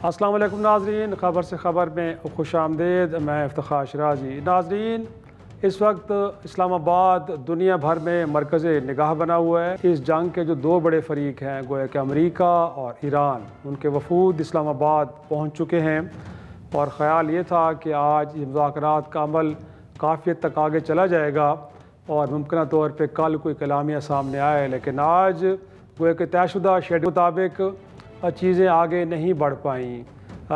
السلام علیکم ناظرین، خبر سے خبر میں خوش آمدید۔ میں افتخار شرازی۔ ناظرین، اس وقت اسلام آباد دنیا بھر میں مرکز نگاہ بنا ہوا ہے۔ اس جنگ کے جو دو بڑے فریق ہیں، گویا کہ امریکہ اور ایران، ان کے وفود اسلام آباد پہنچ چکے ہیں، اور خیال یہ تھا کہ آج یہ مذاکرات کا عمل کافی حد تک آگے چلا جائے گا اور ممکنہ طور پہ کل کوئی کلامیہ سامنے آئے، لیکن آج گویا کہ طے شدہ شیڈول مطابق چیزیں آگے نہیں بڑھ پائیں۔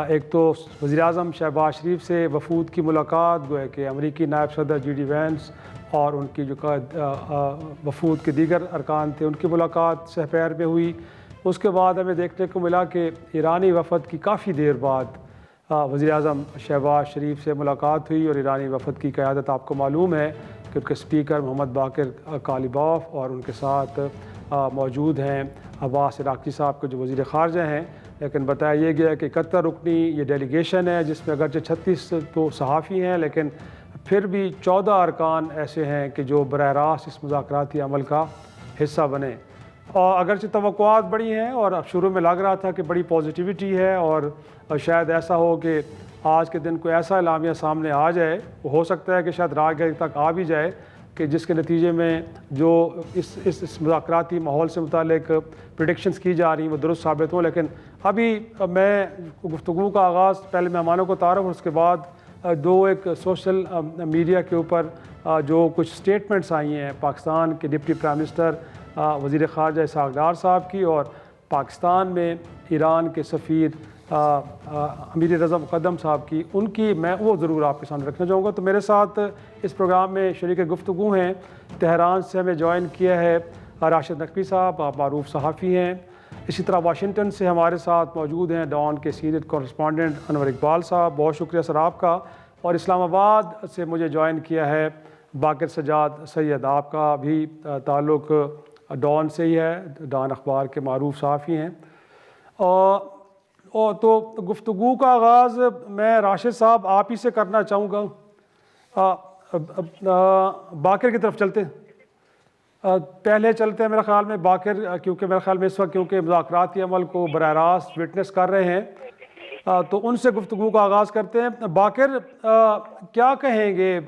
ایک تو وزیر اعظم شہباز شریف سے وفود کی ملاقات، گویا کہ امریکی نائب صدر جی ڈی وینس اور ان کی جو وفود کے دیگر ارکان تھے ان کی ملاقات سہ پیر میں ہوئی۔ اس کے بعد ہمیں دیکھنے کو ملا کہ ایرانی وفد کی کافی دیر بعد وزیر اعظم شہباز شریف سے ملاقات ہوئی، اور ایرانی وفد کی قیادت آپ کو معلوم ہے کہ ان کے اسپیکر محمد باقر کالیباف اور ان کے ساتھ موجود ہیں عباس عراقچی صاحب کے جو وزیر خارجہ ہیں۔ لیکن بتایا یہ گیا کہ 71 رکنی یہ ڈیلیگیشن ہے، جس میں اگرچہ 36 تو صحافی ہیں، لیکن پھر بھی 14 ارکان ایسے ہیں کہ جو براہ راست اس مذاکراتی عمل کا حصہ بنے۔ اور اگرچہ توقعات بڑی ہیں، اور شروع میں لگ رہا تھا کہ بڑی پازیٹیوٹی ہے، اور شاید ایسا ہو کہ آج کے دن کوئی ایسا اعلامیہ سامنے آ جائے، ہو سکتا ہے کہ شاید رات گئے تک آ بھی جائے، کہ جس کے نتیجے میں جو اس مذاکراتی ماحول سے متعلق پریڈکشنز کی جا رہی ہیں وہ درست ثابت ہوں۔ لیکن ابھی میں گفتگو کا آغاز پہلے مہمانوں کو تعارف اور اس کے بعد ایک سوشل میڈیا کے اوپر جو کچھ سٹیٹمنٹس آئی ہیں پاکستان کے ڈپٹی پرائم منسٹر وزیر خارجہ اسحاق ڈار صاحب کی، اور پاکستان میں ایران کے سفیر امیر رضا مقدم صاحب کی، ان کی میں وہ ضرور آپ کے سامنے رکھنا چاہوں گا۔ تو میرے ساتھ اس پروگرام میں شریک گفتگو ہیں، تہران سے ہمیں جوائن کیا ہے راشد نقوی صاحب، آپ معروف صحافی ہیں۔ اسی طرح واشنگٹن سے ہمارے ساتھ موجود ہیں ڈان کے سینئر کورسپونڈنٹ انور اقبال صاحب، بہت شکریہ سر آپ کا۔ اور اسلام آباد سے مجھے جوائن کیا ہے باقر سجاد سید، آپ کا بھی تعلق ڈان سے ہی ہے، ڈان اخبار کے معروف صحافی ہیں۔ تو گفتگو کا آغاز میں راشد صاحب آپ ہی سے کرنا چاہوں گا۔ باقر کی طرف چلتے ہیں، پہلے چلتے ہیں میرے خیال میں باقر، کیونکہ میرے خیال میں اس وقت کیونکہ مذاکراتی عمل کو براہ راست وٹنس کر رہے ہیں، تو ان سے گفتگو کا آغاز کرتے ہیں۔ باقر، کیا کہیں گے،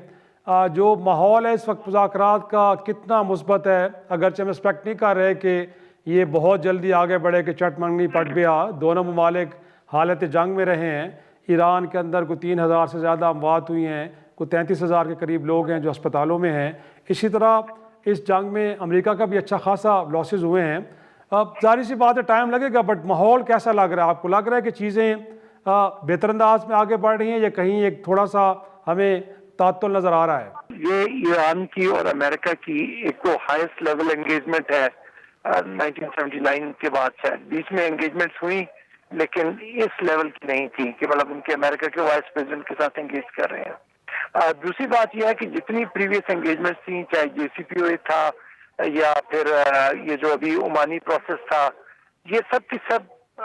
جو ماحول ہے اس وقت مذاکرات کا کتنا مثبت ہے؟ اگرچہ ہم ایکسپیکٹ نہیں کر رہے کہ یہ بہت جلدی آگے بڑھے کہ چٹ منگنی پٹ گیا، دونوں ممالک حالت جنگ میں رہے ہیں، ایران کے اندر کوئی 3000 سے زیادہ اموات ہوئی ہیں، کوئی 33,000 کے قریب لوگ ہیں جو ہسپتالوں میں ہیں۔ اسی طرح اس جنگ میں امریکہ کا بھی اچھا خاصا لاسز ہوئے ہیں۔ اب ظاہر سی بات ہے ٹائم لگے گا، بٹ ماحول کیسا لگ رہا ہے آپ کو؟ لگ رہا ہے کہ چیزیں بہتر انداز میں آگے بڑھ رہی ہیں، یا کہیں ایک تھوڑا سا ہمیں تعطل نظر آ رہا ہے؟ یہ ایران کی اور امریکہ کی ایک تو ہائیسٹ لیول انگیجمنٹ ہے 1979 کے بعد سے، بیچ میں انگیجمنٹس ہوئی لیکن اس لیول کی نہیں تھی کہ مطلب ان کے امریکہ کے وائس پریزیڈنٹ کے ساتھ انگیج کر رہے ہیں۔ دوسری بات یہ ہے کہ جتنی پریویس انگیجمنٹس تھیں، چاہے جے سی پی او تھا یا پھر یہ جو ابھی عمانی پروسیس تھا، یہ سب کی سب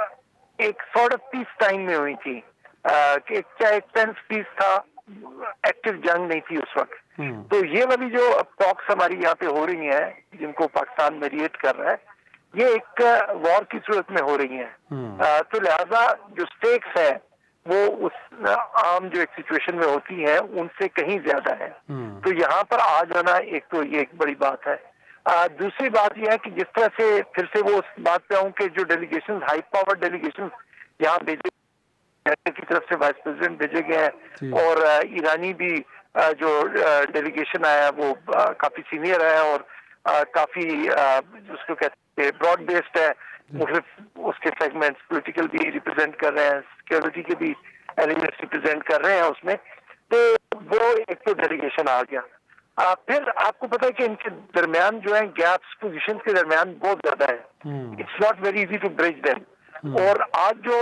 ایک سارٹ آف پیس ٹائم میں ہوئی تھی، کہ چاہے ٹینس پیس تھا، ایکٹیو جنگ نہیں تھی اس وقت۔ تو یہ والی جو ٹاکس ہماری یہاں پہ ہو رہی ہیں، جن کو پاکستان میڈیٹ کر رہا ہے، یہ ایک وار کی صورت میں ہو رہی ہیں، تو لہذا جو سٹیکس ہے وہ اس عام جو ایک سچویشن میں ہوتی ہیں ان سے کہیں زیادہ ہے، تو یہاں پر آ جانا ایک تو یہ ایک بڑی بات ہے۔ دوسری بات یہ ہے کہ جس طرح سے پھر سے وہ اس بات پہ آؤں کہ جو ڈیلیگیشن ہائی پاور ڈیلیگیشن یہاں بھیجے کی طرف سے وائس پریزیڈنٹ بھیجے گئے ہیں، اور ایرانی بھی جو ڈیلیگیشن آیا وہ کافی سینئر ہے اور کافی اس کو کہتے ہیں براڈ بیسڈ ہے، مختلف اس کے سیگمنٹس پولیٹیکل بھی ریپرزینٹ کر رہے ہیں، سیکورٹی کے بھی ایلیمنٹس ریپرزینٹ کر رہے ہیں اس میں، تو وہ ایک تو ڈیلیگیشن آ گیا۔ پھر آپ کو پتا ہے کہ ان کے درمیان جو ہے گیپس پوزیشن کے درمیان بہت زیادہ ہے، it's not very easy to bridge them. اور آج جو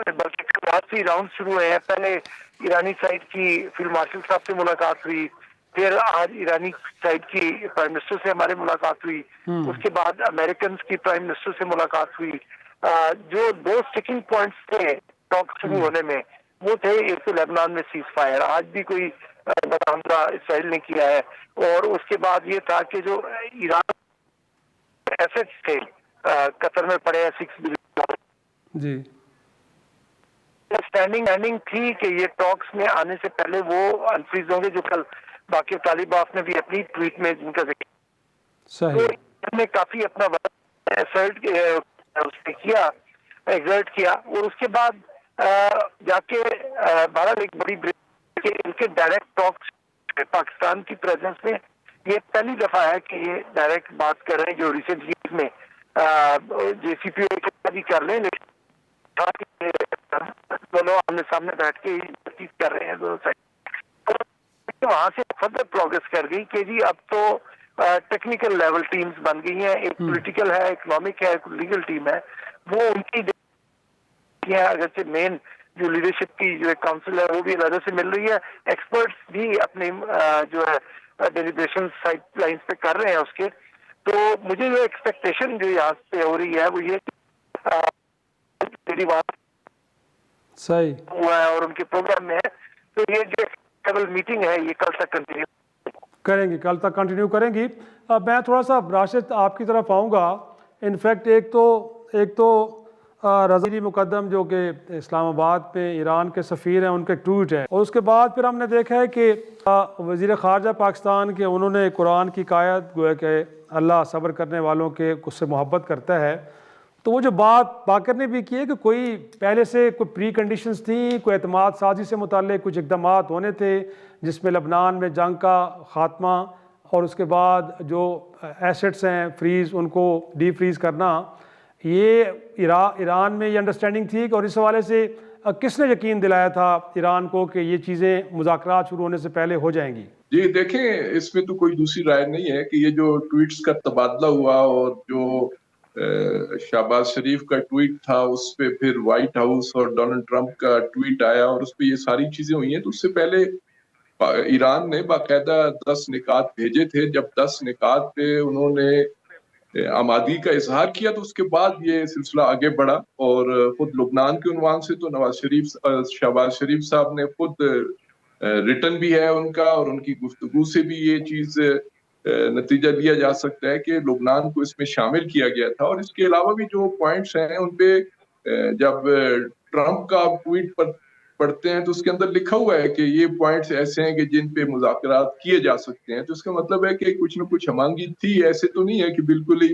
بلکہ راؤنڈ شروع ہوئے ہیں، پہلے ایرانی سائڈ کی فیلڈ مارشل صاحب سے ملاقات ہوئی، پھر آج ایرانی سائڈ کی پرائم منسٹر سے ہماری ملاقات ہوئی، اس کے بعد امریکنز کی پرائم منسٹر سے ملاقات ہوئی۔ جو دو سٹیکنگ پوائنٹس تھے ٹاک شروع ہونے میں وہ تھے، ایک تو لیبنان میں سیز فائر، آج بھی کوئی حملہ اسرائیل نے کیا ہے، اور اس کے بعد یہ تھا کہ جو ایران ایسٹس تھے قطر میں پڑے ہیں 6 بلین جی انڈرسٹینڈنگ تھی کہ یہ ٹاکس میں آنے سے پہلے وہ انفریز ہوں گے، جو کل باقی طالبات نے بھی اپنی ٹویٹ میں جن کا ذکر صحیح تو نے کافی اپنا ایگزرٹ کیا اور اس کے بعد جا کے بہرحال ایک بڑی کہ ان کے ڈائریکٹ ٹاکس پاکستان کی پریزنس میں یہ پہلی دفعہ ہے کہ یہ ڈائریکٹ بات کر رہے ہیں، جو ریسنٹ ایئر میں جے سی پی او بھی کر لیں، لیکن دونوں آمنے سامنے بیٹھ کے بات چیت کر رہے ہیں دونوں سائڈ، وہاں سے فردر پروگرس کر گئی کہ جی اب تو ٹیکنیکل لیول ٹیمز بن گئی ہیں، ایک پولیٹیکل ہے، اکنامک ہے، ایک لیگل ٹیم ہے، وہ ان کی اگرچہ مین جو لیڈرشپ کی جو ایک کاؤنسل ہے وہ بھی علیحدہ سے مل رہی ہے، ایکسپرٹس بھی اپنے جو ہے ڈیلیبریشن سائٹ لائنز پہ کر رہے ہیں اس کے، تو مجھے جو ایکسپیکٹیشن جو یہاں سے ہو رہی ہے وہ یہ صحیح ہوا ہے اور ان کے پروگرام میں ہے، تو یہ جو میٹنگ ہے یہ کل تک کنٹینیو کریں گی، کل تک کنٹینیو کریں گی۔ اب میں تھوڑا سا راشد آپ کی طرف آؤں گا۔ انفیکٹ ایک تو رضا مقدم جو کہ اسلام آباد پہ ایران کے سفیر ہیں، ان کا ایک ٹویٹ ہے، اور اس کے بعد پھر ہم نے دیکھا ہے کہ وزیر خارجہ پاکستان کے انہوں نے قرآن کی آیت گویا کہ اللہ صبر کرنے والوں کے اس سے محبت کرتا ہے، تو وہ جو بات باقر نے بھی کی ہے کہ کوئی پہلے سے کوئی پری کنڈیشنز تھیں، کوئی اعتماد سازی سے متعلق کچھ اقدامات ہونے تھے، جس میں لبنان میں جنگ کا خاتمہ اور اس کے بعد جو ایسٹس ہیں فریز ان کو ڈی فریز کرنا، یہ ایران میں یہ انڈرسٹینڈنگ تھی اور اس حوالے سے کس نے یقین دلایا تھا ایران کو کہ یہ چیزیں مذاکرات شروع ہونے سے پہلے ہو جائیں گی؟ جی دیکھیں، اس میں تو کوئی دوسری رائے نہیں ہے کہ یہ جو ٹویٹس کا تبادلہ ہوا اور جو شہباز شریف کا ٹویٹ تھا اس پہ پھر وائٹ ہاؤس اور ڈونلڈ ٹرمپ کا ٹویٹ آیا اور اس پہ یہ ساری چیزیں ہوئی ہیں، تو اس سے پہلے ایران نے باقاعدہ 10 نکات بھیجے تھے۔ جب 10 نکات پہ انہوں نے آمادگی کا اظہار کیا تو اس کے بعد یہ سلسلہ آگے بڑھا، اور خود لبنان کے عنوان سے تو شہباز شریف صاحب نے خود ریٹن بھی ہے ان کا، اور ان کی گفتگو سے بھی یہ چیز نتیجہ لیا جا سکتا ہے کہ لبنان کو اس میں شامل کیا گیا تھا۔ اور اس کے علاوہ بھی جو پوائنٹس ہیں ان پہ جب ٹرمپ کا ٹویٹ پر پڑھتے ہیں تو اس کے اندر لکھا ہوا ہے کہ یہ پوائنٹس ایسے ہیں کہ جن پہ مذاکرات کیے جا سکتے ہیں، تو اس کا مطلب ہے کہ کچھ نہ کچھ ہمانگی تھی، ایسے تو نہیں ہے کہ بالکل ہی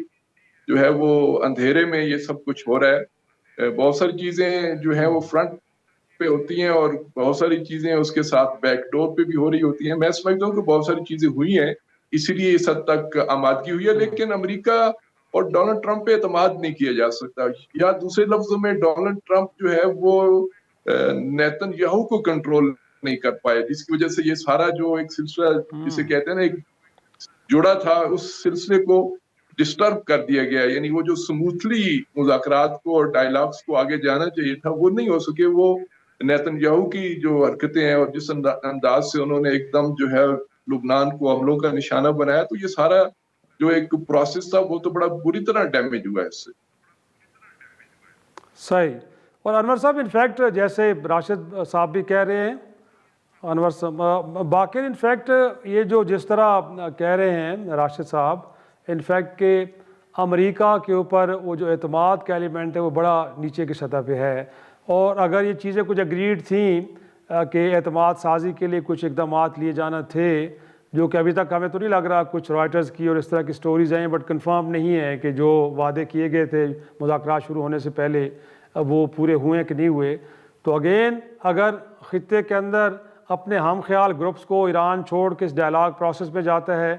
جو ہے وہ اندھیرے میں یہ سب کچھ ہو رہا ہے۔ بہت ساری چیزیں جو ہیں وہ فرنٹ پہ ہوتی ہیں اور بہت ساری چیزیں اس کے ساتھ بیک ڈور پہ بھی ہو رہی ہوتی ہیں۔ میں سمجھتا ہوں کہ بہت ساری چیزیں ہوئی ہیں، اسی لیے اس حد تک آمادگی ہوئی ہے، لیکن امریکہ اور ڈونلڈ ٹرمپ پہ اعتماد نہیں کیا جا سکتا، یا دوسرے لفظوں میں ڈونلڈ ٹرمپ جو ہے وہ نیتن یاہو کو کنٹرول نہیں کر پائے، جس کی وجہ سے یہ سارا جو ایک سلسلہ جسے کہتے ہیں نا ایک جڑا تھا، اس سلسلے کو ڈسٹرب کر دیا گیا، یعنی وہ جو سموتھلی مذاکرات کو اور ڈائلاگس کو آگے جانا چاہیے تھا وہ نہیں ہو سکے۔ وہ نیتن یاہو کی جو حرکتیں ہیں اور جس انداز سے انہوں نے ایک دم جو ہے لبنان کو حملوں کا نشانہ بنایا، تو یہ سارا جو ایک پروسیس تھا وہ تو بڑا بری طرح ڈیمیج ہوا ہے اس سے۔ صحیح۔ اور انور صاحب انفیکٹ جیسے راشد صاحب بھی کہہ رہے ہیں، انور صاحب باقر انفیکٹ یہ جو جس طرح کہہ رہے ہیں راشد صاحب، انفیکٹ کہ امریکہ کے اوپر وہ جو اعتماد کا ایلیمنٹ ہے وہ بڑا نیچے کی سطح پہ ہے، اور اگر یہ چیزیں کچھ اگریڈ تھیں کہ اعتماد سازی کے لیے کچھ اقدامات لیے جانا تھے، جو کہ ابھی تک ہمیں تو نہیں لگ رہا، کچھ رائٹرز کی اور اس طرح کی سٹوریز ہیں بٹ کنفرم نہیں ہے کہ جو وعدے کیے گئے تھے مذاکرات شروع ہونے سے پہلے وہ پورے ہوئے کہ نہیں ہوئے، تو اگین اگر خطے کے اندر اپنے ہم خیال گروپس کو ایران چھوڑ کے اس ڈائلاگ پروسیس میں جاتا ہے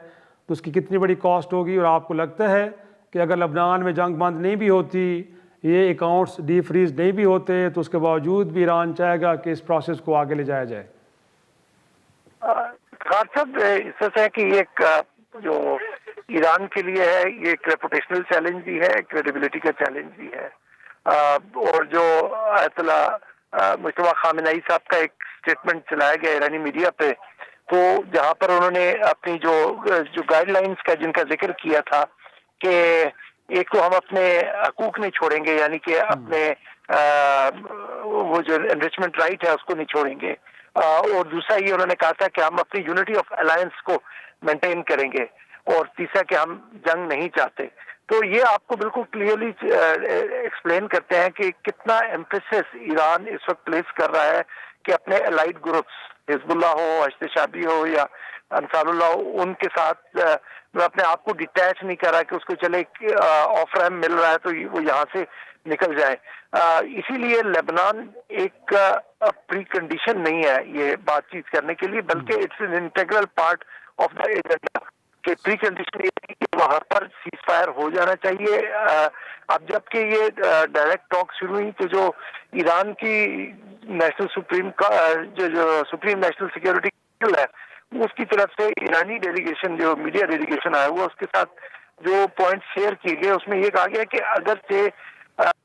تو اس کی کتنی بڑی کاسٹ ہوگی، اور آپ کو لگتا ہے کہ اگر لبنان میں جنگ بند نہیں بھی ہوتی، یہ اکاؤنٹس ڈی فریز نہیں بھی ہوتے، تو اس کے باوجود بھی ایران چاہے گا کہ اس پروسیس کو آگے لے جایا جائے؟ خان صاحب اس سے ہے کہ یہ ایک جو ایران کے لیے ہے یہ ایک ریپوٹیشنل چیلنج بھی ہے، کریڈیبلٹی کا چیلنج بھی ہے، اور جو آیت اللہ مجتبیٰ خامنہئی صاحب کا ایک اسٹیٹمنٹ چلایا گیا ایرانی میڈیا پہ، تو جہاں پر انہوں نے اپنی جو گائیڈ لائنز کا جن کا ذکر کیا تھا کہ ایک تو ہم اپنے حقوق نہیں چھوڑیں گے، یعنی کہ اپنے وہ جو انریچمنٹ رائٹ ہے اس کو نہیں چھوڑیں گے، اور دوسرا یہ انہوں نے کہا تھا کہ ہم اپنی یونٹی آف الائنس کو مینٹین کریں گے، اور تیسرا کہ ہم جنگ نہیں چاہتے۔ تو یہ آپ کو بالکل کلیئرلی ایکسپلین کرتے ہیں کہ کتنا ایمفیسس ایران اس وقت پلیس کر رہا ہے کہ اپنے الائڈ گروپس حزب اللہ ہو، اشد شعبی ہو یا انصار اللہ ہو، ان کے ساتھ وہ اپنے آپ کو ڈیٹیچ نہیں کر رہا کہ اس کو چلے آف ریم مل رہا ہے تو وہ یہاں سے نکل جائے. اسی لیے لیبنان ایک پری کنڈیشن نہیں ہے یہ بات چیت کرنے کے لیے، بلکہ it's an integral part of the agenda کہ پری کنڈیشن یہ ہے کہ وہاں پر سیز فائر ہو جانا چاہیے. اب جب کہ یہ ڈائریکٹ ٹاک شروع ہوئی تو جو ایران کی نیشنل جو سپریم نیشنل سیکورٹی کونسل ہے اس کی طرف سے ایرانی ڈیلیگیشن جو میڈیا ڈیلیگیشن آیا ہوا اس کے ساتھ جو پوائنٹ شیئر کیے گئے اس میں یہ کہا گیا کہ اگرچہ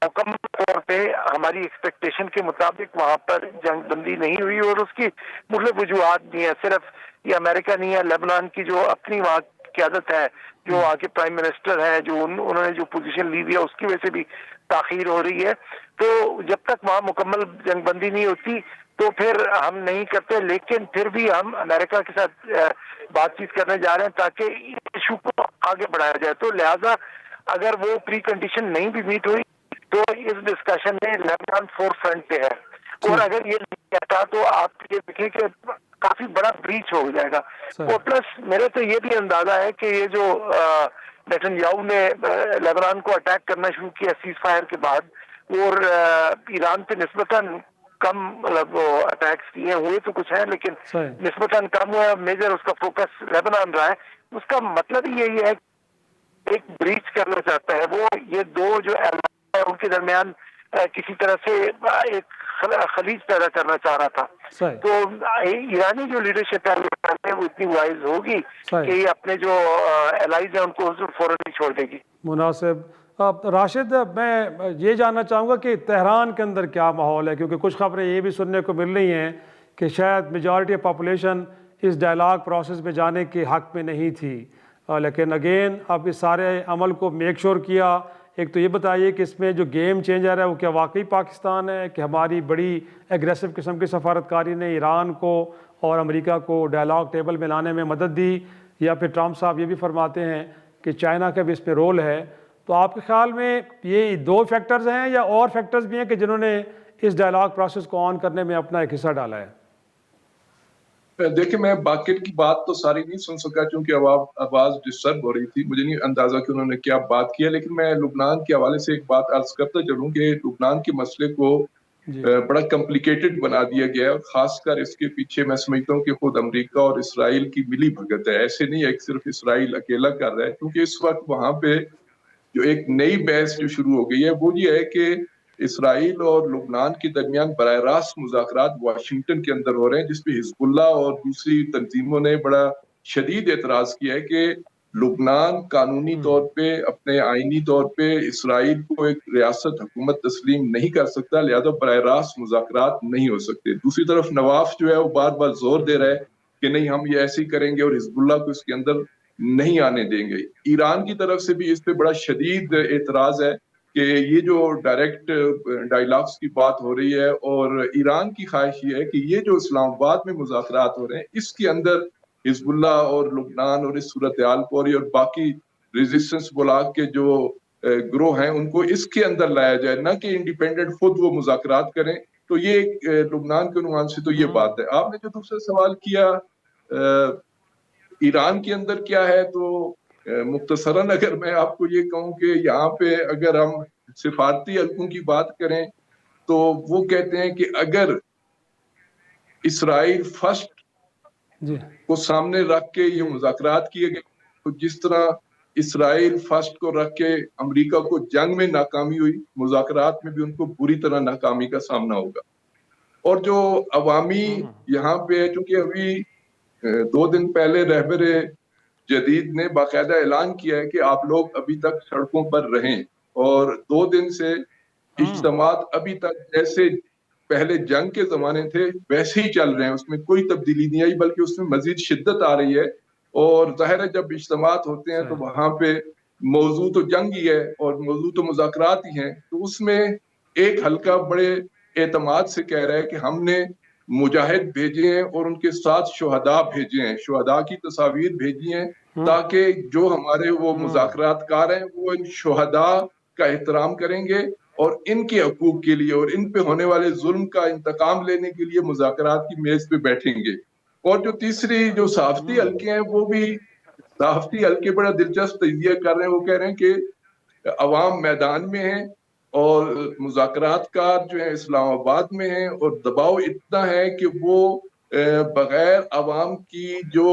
مکمل طور پہ ہماری ایکسپیکٹیشن کے مطابق وہاں پر جنگ بندی نہیں ہوئی اور اس کی مختلف وجوہات بھی ہیں، صرف یہ امریکہ نہیں ہے، لیبنان کی جو اپنی وہاں قیادت ہے، جو وہاں کے پرائم منسٹر ہیں، جو انہوں نے جو پوزیشن لی ہوئی ہے اس کی وجہ سے بھی تاخیر ہو رہی ہے. تو جب تک وہاں مکمل جنگ بندی نہیں ہوتی تو پھر ہم نہیں کرتے، لیکن پھر بھی ہم امریکہ کے ساتھ بات چیت کرنے جا رہے ہیں تاکہ اس ایشو کو آگے بڑھایا جائے. تو لہٰذا اگر وہ پری کنڈیشن نہیں بھی میٹ ہوئی تو اس ڈسکشن میں لیبنان فور فرنٹ پہ ہے، اور اگر یہ نہیں کہتا تو آپ یہ دیکھیں کہ کافی بڑا بریچ ہو جائے گا. اور پلس میرے تو یہ بھی اندازہ ہے کہ یہ جو نیتن یاہو نے لیبنان کو اٹیک کرنا شروع کیا سیز فائر کے بعد اور ایران پہ نسبتاً کم مطلب اٹیکس کیے ہوئے تو کچھ ہیں لیکن نسبتاً کم ہوا، میجر اس کا فوکس لیبنان رہا ہے. اس کا مطلب یہی ہے ایک بریچ کرنا چاہتا ہے وہ، یہ دو جو ان کے درمیان کسی طرح سے ایک خلیج پیدا کرنا چاہ رہا تھا. تو ایرانی جو لیڈرشپ ہے وہ اتنی وائز ہوگی کہ یہ اپنے جو الائز ہیں ان کو فوراً نہیں چھوڑ دے گی. مناسب. راشد، میں یہ جاننا چاہوں گا کہ تہران کے اندر کیا ماحول ہے، کیونکہ کچھ خبریں یہ بھی سننے کو مل رہی ہیں کہ شاید میجارٹی آف پاپولیشن اس ڈائلاگ پروسیس میں جانے کے حق میں نہیں تھی، لیکن اگین اب اس سارے عمل کو میک شور کیا. ایک تو یہ بتائیے کہ اس میں جو گیم چینجر ہے وہ کیا واقعی پاکستان ہے کہ ہماری بڑی ایگریسو قسم کی سفارتکاری نے ایران کو اور امریکہ کو ڈائلاگ ٹیبل میں لانے میں مدد دی، یا پھر ٹرمپ صاحب یہ بھی فرماتے ہیں کہ چائنا کا بھی اس میں رول ہے. تو آپ کے خیال میں یہ دو فیکٹرز ہیں یا اور فیکٹرز بھی ہیں کہ جنہوں نے اس ڈائلاگ پروسیس کو آن کرنے میں اپنا ایک حصہ ڈالا ہے؟ دیکھیں، میں باقر کی بات تو ساری نہیں سن سکا چونکہ آواز ڈسٹرب ہو رہی تھی، مجھے نہیں اندازہ کہ انہوں نے کیا بات کیا، لیکن میں لبنان کے حوالے سے ایک بات عرض کرتا چلوں کہ لبنان کے مسئلے کو بڑا کمپلیکیٹڈ بنا دیا گیا ہے، خاص کر اس کے پیچھے میں سمجھتا ہوں کہ خود امریکہ اور اسرائیل کی ملی بھگت ہے. ایسے نہیں ہے کہ صرف اسرائیل اکیلا کر رہا ہے، کیونکہ اس وقت وہاں پہ جو ایک نئی بحث جو شروع ہو گئی ہے وہ یہ ہے کہ اسرائیل اور لبنان کے درمیان براہ راست مذاکرات واشنگٹن کے اندر ہو رہے ہیں، جس پہ حزب اللہ اور دوسری تنظیموں نے بڑا شدید اعتراض کیا ہے کہ لبنان قانونی طور پہ اپنے آئینی طور پہ اسرائیل کو ایک ریاست حکومت تسلیم نہیں کر سکتا، لہذا براہ راست مذاکرات نہیں ہو سکتے. دوسری طرف نواف جو ہے وہ بار بار زور دے رہا ہے کہ نہیں، ہم یہ ایسے ہی کریں گے اور حزب اللہ کو اس کے اندر نہیں آنے دیں گے. ایران کی طرف سے بھی اس پہ بڑا شدید اعتراض ہے کہ یہ جو ڈائریکٹ ڈائلاگس کی بات ہو رہی ہے، اور ایران کی خواہش یہ ہے کہ یہ جو اسلام آباد میں مذاکرات ہو رہے ہیں اس کے اندر حزب اللہ اور لبنان اور اس صورتحال کو اور باقی ریزسٹنس بلاک کے جو گروہ ہیں ان کو اس کے اندر لایا جائے، نہ کہ انڈیپینڈنٹ خود وہ مذاکرات کریں. تو یہ لبنان کے عنوان سے تو یہ بات ہے. آپ نے جو دوسرا سوال کیا ایران کے اندر کیا ہے، تو مختصراً اگر میں آپ کو یہ کہوں کہ یہاں پہ اگر ہم سفارتی حلقوں کی بات کریں تو وہ کہتے ہیں کہ اگر اسرائیل فرسٹ کو سامنے رکھ کے یہ مذاکرات کیے گئے تو جس طرح اسرائیل فرسٹ کو رکھ کے امریکہ کو جنگ میں ناکامی ہوئی، مذاکرات میں بھی ان کو بری طرح ناکامی کا سامنا ہوگا. اور جو عوامی یہاں پہ ہے، چونکہ ابھی 2 دن پہلے رہبر جدید نے باقاعدہ اعلان کیا ہے کہ آپ لوگ ابھی تک سڑکوں پر رہیں، اور 2 دن سے اجتماعات ابھی تک جیسے پہلے جنگ کے زمانے تھے ویسے ہی چل رہے ہیں، اس میں کوئی تبدیلی نہیں آئی بلکہ اس میں مزید شدت آ رہی ہے. اور ظاہر ہے جب اجتماعات ہوتے ہیں تو وہاں پہ موضوع تو جنگ ہی ہے اور موضوع تو مذاکرات ہی ہیں. تو اس میں ایک حلقہ بڑے اعتماد سے کہہ رہا ہے کہ ہم نے مجاہد بھیجے ہیں اور ان کے ساتھ شہداء بھیجے ہیں، شہداء کی تصاویر بھیجی ہیں تاکہ جو ہمارے وہ مذاکرات کار ہیں وہ ان شہداء کا احترام کریں گے اور ان کے حقوق کے لیے اور ان پہ ہونے والے ظلم کا انتقام لینے کے لیے مذاکرات کی میز پہ بیٹھیں گے۔ اور جو تیسری جو صحافتی حلقے ہیں وہ بھی صحافتی حلقے بڑا دلچسپ تجزیہ کر رہے ہیں۔ وہ کہہ رہے ہیں کہ عوام میدان میں ہیں اور مذاکرات کار جو ہیں اسلام آباد میں ہیں اور دباؤ اتنا ہے کہ وہ بغیر عوام کی جو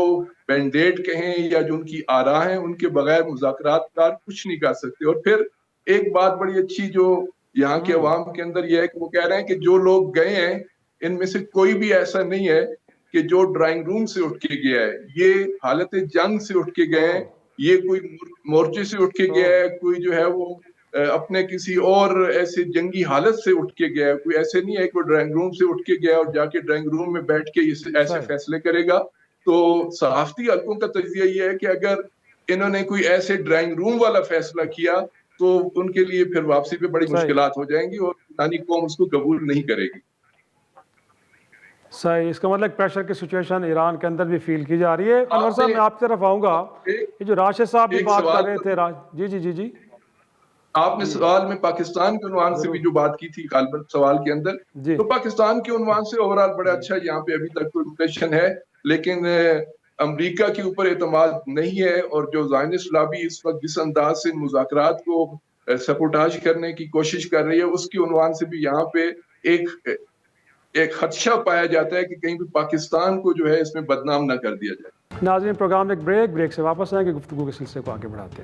مینڈیٹ کہیں یا جو ان کی آراء ہیں ان کے بغیر مذاکرات کار کچھ نہیں کر سکتے۔ اور پھر ایک بات بڑی اچھی جو یہاں کے عوام کے اندر یہ ہے کہ وہ کہہ رہے ہیں کہ جو لوگ گئے ہیں ان میں سے کوئی بھی ایسا نہیں ہے کہ جو ڈرائنگ روم سے اٹھ کے گیا ہے، یہ حالت جنگ سے اٹھ کے گئے ہیں، یہ کوئی مورچے سے اٹھ کے گیا ہے، کوئی جو ہے وہ اپنے کسی اور ایسے جنگی حالت سے اٹھ کے گیا ہے، کوئی ایسے نہیں ہے کہ وہ ڈرائنگ روم سے اٹھ کے گیا اور جا کے ڈرائنگ روم میں بیٹھ کے ایسے فیصلے کرے گا۔ تو صحافتی حلقوں کا تجزیہ یہ ہے کہ اگر انہوں نے کوئی ایسے ڈرائنگ روم والا فیصلہ کیا تو ان کے لیے پھر واپسی پہ بڑی مشکلات ہو جائیں گی اور پاکستانی قوم اس کو قبول نہیں کرے گی۔ صحیح، اس کا مطلب پریشر کی سچویشن ایران کے اندر بھی فیل کی جا رہی ہے۔ انور صاحب میں آپ کی طرف آؤں گا، یہ جو راشد صاحب بھی بات کر رہے تھے، جی آپ نے سوال میں پاکستان کے عنوان سے بھی جو بات کی تھی غالباً سوال کے اندر، تو پاکستان کے عنوان سے اوورال بڑا اچھا یہاں پہ ابھی تک کوئی امپریشن ہے، لیکن امریکہ کے اوپر اعتماد نہیں ہے اور جو زائنسٹ لابی اس وقت جس انداز سے مذاکرات کو سپورٹاج کرنے کی کوشش کر رہی ہے اس کے عنوان سے بھی یہاں پہ ایک خدشہ پایا جاتا ہے کہ کہیں بھی پاکستان کو جو ہے اس میں بدنام نہ کر دیا جائے۔ ناظرین، پروگرام ایک بریک سے واپس آئیں گے، گفتگو کے سلسلے کو آگے بڑھاتے ہیں۔